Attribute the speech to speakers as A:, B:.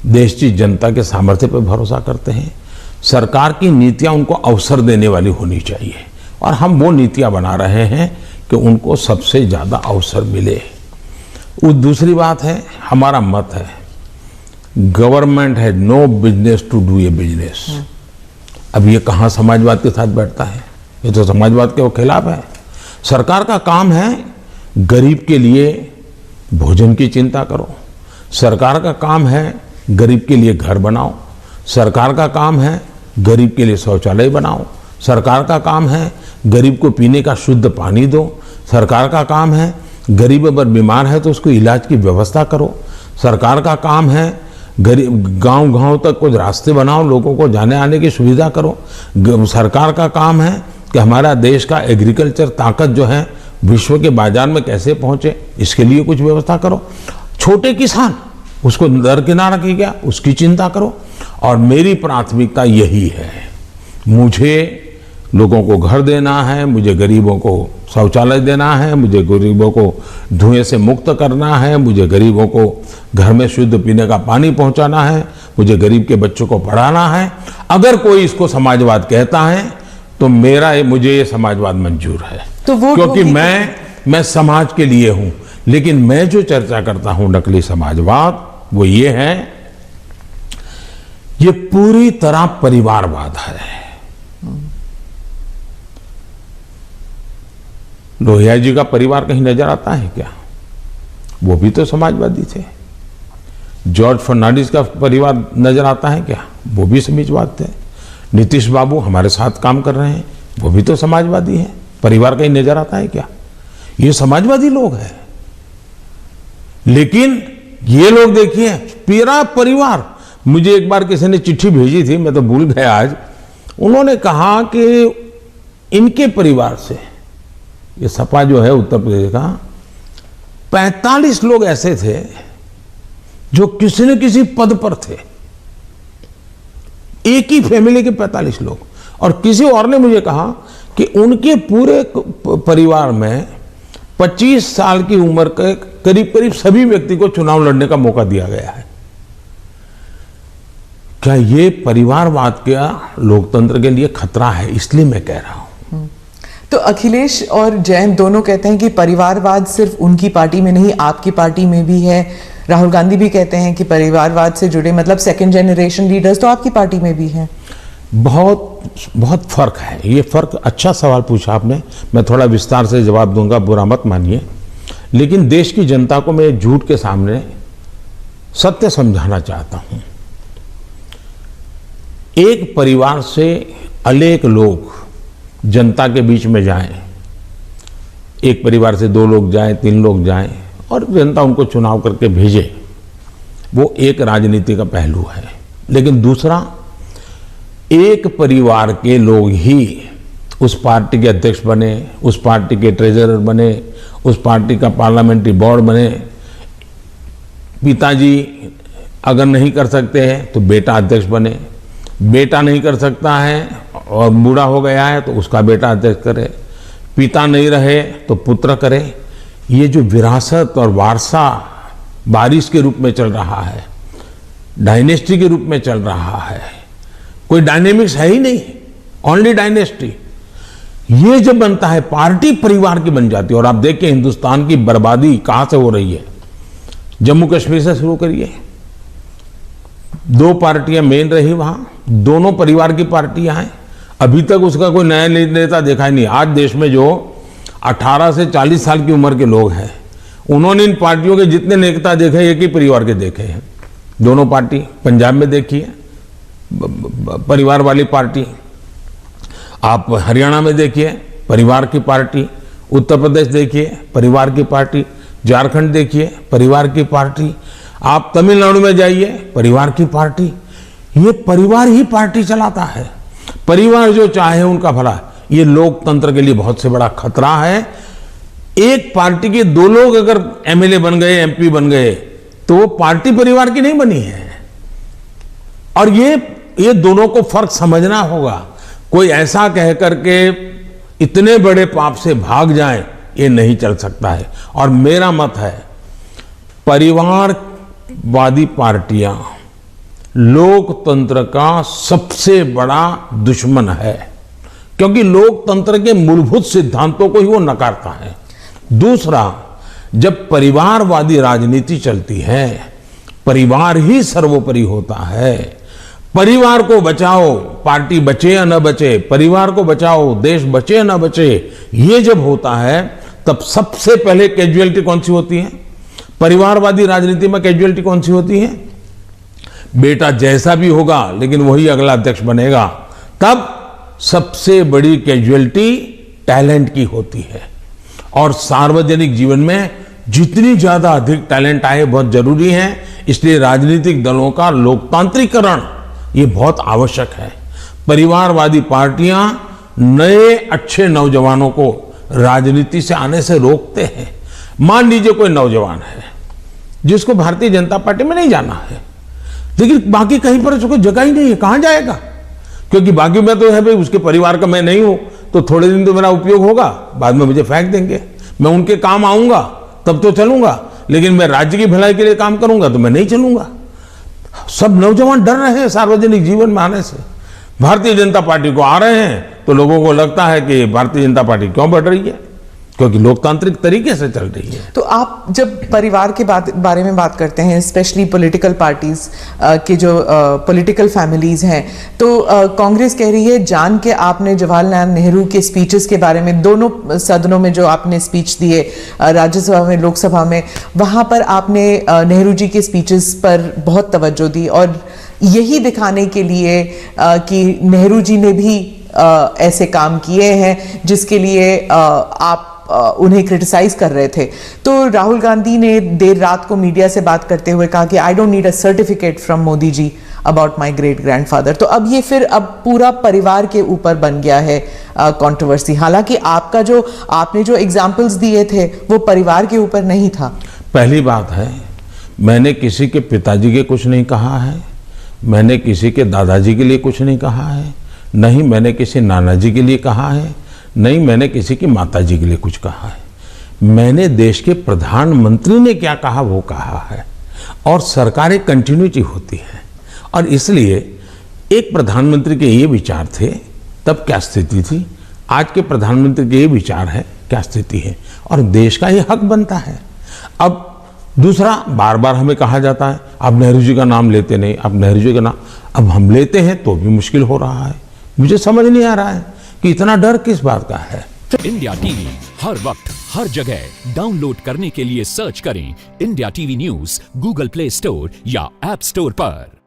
A: देश की जनता के सामर्थ्य पर भरोसा करते हैं। सरकार की नीतियां उनको अवसर देने वाली होनी चाहिए और हम वो नीतियां बना रहे हैं कि उनको सबसे ज़्यादा अवसर मिले। वो दूसरी बात है, हमारा मत है गवर्नमेंट है no business to do a business. अब ये कहाँ समाजवाद के साथ बैठता है? ये तो समाजवाद के खिलाफ है। सरकार का काम है गरीब के लिए भोजन की चिंता करो, सरकार का काम है गरीब के लिए घर बनाओ, सरकार का काम है गरीब के लिए शौचालय बनाओ, सरकार का काम है गरीब को पीने का शुद्ध पानी दो, सरकार का काम है गरीब अगर बीमार है तो उसको इलाज की व्यवस्था करो, सरकार का काम है गरीब गांव-गांव तक कुछ रास्ते बनाओ, लोगों को जाने आने की सुविधा करो। सरकार का काम है कि हमारा देश का एग्रीकल्चर ताकत जो है विश्व के बाजार में कैसे पहुंचे, इसके लिए कुछ व्यवस्था करो। छोटे किसान उसको दरकिनार की गया, उसकी चिंता करो। और मेरी प्राथमिकता यही है, मुझे लोगों को घर देना है, मुझे गरीबों को शौचालय देना है, मुझे गरीबों को धुएं से मुक्त करना है, मुझे गरीबों को घर में शुद्ध पीने का पानी पहुंचाना है, मुझे गरीब के बच्चों को पढ़ाना है। अगर कोई इसको समाजवाद कहता है तो मुझे ये समाजवाद मंजूर है, तो क्योंकि मैं समाज के लिए हूं। लेकिन मैं जो चर्चा करता हूं नकली समाजवाद वो ये है, ये पूरी तरह परिवारवाद है। लोहिया जी का परिवार कहीं नजर आता है क्या? वो भी तो समाजवादी थे। जॉर्ज फर्नांडिस का परिवार नजर आता है क्या? वो भी समाजवाद थे। नीतीश बाबू हमारे साथ काम कर रहे हैं, वो भी तो समाजवादी हैं। परिवार कहीं नजर आता है क्या? ये समाजवादी लोग हैं। लेकिन ये लोग देखिए पूरा परिवार, मुझे एक बार किसी ने चिट्ठी भेजी थी, मैं तो भूल गया आज। उन्होंने कहा कि इनके परिवार से, ये सपा जो है उत्तर प्रदेश का, 45 लोग ऐसे थे जो किसी न किसी पद पर थे। एक ही फैमिली के 45 लोग। और किसी और ने मुझे कहा कि उनके पूरे परिवार में 25 साल की उम्र के करीब करीब सभी व्यक्ति को चुनाव लड़ने का मौका दिया गया है। क्या ये परिवारवाद का लोकतंत्र के लिए खतरा है? इसलिए मैं कह रहा हूं।
B: तो अखिलेश और जयंत दोनों कहते हैं कि परिवारवाद सिर्फ उनकी पार्टी में नहीं, आपकी पार्टी में भी है। राहुल गांधी भी कहते हैं कि परिवारवाद से जुड़े मतलब सेकंड जनरेशन लीडर्स तो आपकी पार्टी में भी हैं।
A: बहुत फर्क है। ये फर्क, अच्छा सवाल पूछा आपने, मैं थोड़ा विस्तार से जवाब दूंगा, बुरा मत मानिए। लेकिन देश की जनता को मैं झूठ के सामने सत्य समझाना चाहता हूं। एक परिवार से अनेक लोग जनता के बीच में जाएं, एक परिवार से 2 लोग जाएं, 3 लोग जाएं और जनता उनको चुनाव करके भेजे, वो एक राजनीति का पहलू है। लेकिन दूसरा, एक परिवार के लोग ही उस पार्टी के अध्यक्ष बने, उस पार्टी के ट्रेजरर बने, उस पार्टी का पार्लियामेंट्री बोर्ड बने। पिताजी अगर नहीं कर सकते हैं तो बेटा अध्यक्ष बने, बेटा नहीं कर सकता है और बूढ़ा हो गया है तो उसका बेटा अध्यक्ष करे, पिता नहीं रहे तो पुत्र करे। ये जो विरासत और वारसा बारिश के रूप में चल रहा है, डायनेस्टी के रूप में चल रहा है, कोई डायनेमिक्स है ही नहीं, ओनली डायनेस्टी। ये जब बनता है, पार्टी परिवार की बन जाती है। और आप देखिए हिंदुस्तान की बर्बादी कहां से हो रही है। जम्मू कश्मीर से शुरू करिए, 2 पार्टियां मेन रही वहां, दोनों परिवार की पार्टियां हैं। अभी तक उसका कोई नया नेता देखा ही नहीं। आज देश में जो 18 से 40 साल की उम्र के लोग हैं, उन्होंने इन पार्टियों के जितने नेता देखे एक ही परिवार के देखे हैं। दोनों पार्टी, पंजाब में देखिए परिवार वाली पार्टी, आप हरियाणा में देखिए परिवार की पार्टी, उत्तर प्रदेश देखिए परिवार की पार्टी, झारखंड देखिए परिवार की पार्टी, आप तमिलनाडु में जाइए परिवार की पार्टी। ये परिवार ही पार्टी चलाता है। परिवार जो चाहे उनका भला। ये लोकतंत्र के लिए बहुत से बड़ा खतरा है। एक पार्टी के 2 लोग अगर एमएलए बन गए, एमपी बन गए, तो वो पार्टी परिवार की नहीं बनी है। और ये दोनों को फर्क समझना होगा। कोई ऐसा कह करके इतने बड़े पाप से भाग जाए, ये नहीं चल सकता है। और मेरा मत है, परिवारवादी पार्टियां लोकतंत्र का सबसे बड़ा दुश्मन है, क्योंकि लोकतंत्र के मूलभूत सिद्धांतों को ही वो नकारता है। दूसरा, जब परिवारवादी राजनीति चलती है, परिवार ही सर्वोपरि होता है। परिवार को बचाओ, पार्टी बचे या न बचे, परिवार को बचाओ, देश बचे या न बचे, ये जब होता है तब सबसे पहले कैजुअलिटी कौन सी होती है? परिवारवादी राजनीति में कैजुअलिटी कौन सी होती है? बेटा जैसा भी होगा लेकिन वही अगला अध्यक्ष बनेगा। तब सबसे बड़ी कैजुअलिटी टैलेंट की होती है, और सार्वजनिक जीवन में जितनी ज्यादा अधिक टैलेंट आए बहुत जरूरी है। इसलिए राजनीतिक दलों का लोकतांत्रिकरण ये बहुत आवश्यक है। परिवारवादी पार्टियां नए अच्छे नौजवानों को राजनीति से आने से रोकते हैं। मान लीजिए कोई नौजवान है जिसको भारतीय जनता पार्टी में नहीं जाना है, लेकिन बाकी कहीं पर उसको जगह ही नहीं है, कहां जाएगा? क्योंकि बाकी में तो है भाई उसके परिवार का मैं नहीं हूं, तो थोड़े दिन तो मेरा उपयोग होगा, बाद में मुझे फेंक देंगे। मैं उनके काम आऊंगा तब तो चलूंगा, लेकिन मैं राज्य की भलाई के लिए काम करूंगा तो मैं नहीं चलूंगा। सब नौजवान डर रहे हैं सार्वजनिक जीवन में आने से। भारतीय जनता पार्टी को आ रहे हैं तो लोगों को लगता है कि भारतीय जनता पार्टी क्यों बढ़ रही है, क्योंकि लोकतांत्रिक तरीके से चल रही है।
B: तो आप जब परिवार के बारे में बात करते हैं, स्पेशली पॉलिटिकल पार्टीज के जो पॉलिटिकल फैमिलीज हैं, तो कांग्रेस कह रही है जान के आपने जवाहरलाल नेहरू के स्पीचेस के बारे में, दोनों सदनों में जो आपने स्पीच दिए, राज्यसभा में, लोकसभा में, वहां पर आपने नेहरू जी के स्पीचेस पर बहुत तवज्जो दी, और यही दिखाने के लिए कि नेहरू जी ने भी ऐसे काम किए हैं जिसके लिए आप उन्हें क्रिटिसाइज कर रहे थे। तो राहुल गांधी ने देर रात को मीडिया से बात करते हुए कहा कि I don't need a certificate from Modi ji about my great grandfather. तो अब ये फिर अब पूरा परिवार के ऊपर बन गया है कंट्रोवर्सी। हालांकि आपने जो एग्जांपल्स दिए थे वो परिवार के ऊपर नहीं था।
A: पहली बात है, मैंने किसी के पिताजी के कुछ नहीं कहा है, मैंने किसी के दादाजी के लिए कुछ नहीं कहा है, नहीं मैंने किसी नाना जी के लिए कहा है, नहीं मैंने किसी की माताजी के लिए कुछ कहा है। मैंने देश के प्रधानमंत्री ने क्या कहा वो कहा है, और सरकार एक कंटिन्यूटी होती है, और इसलिए एक प्रधानमंत्री के ये विचार थे तब क्या स्थिति थी, आज के प्रधानमंत्री के ये विचार है क्या स्थिति है, और देश का ये हक बनता है। अब दूसरा, बार बार हमें कहा जाता है आप नेहरू जी का नाम लेते नहीं, आप नेहरू जी का नाम, अब हम लेते हैं तो भी मुश्किल हो रहा है। मुझे समझ नहीं आ रहा है कि इतना डर किस बात का है।
C: इंडिया टीवी हर वक्त हर जगह डाउनलोड करने के लिए सर्च करें India TV news Google play store या ऐप स्टोर पर।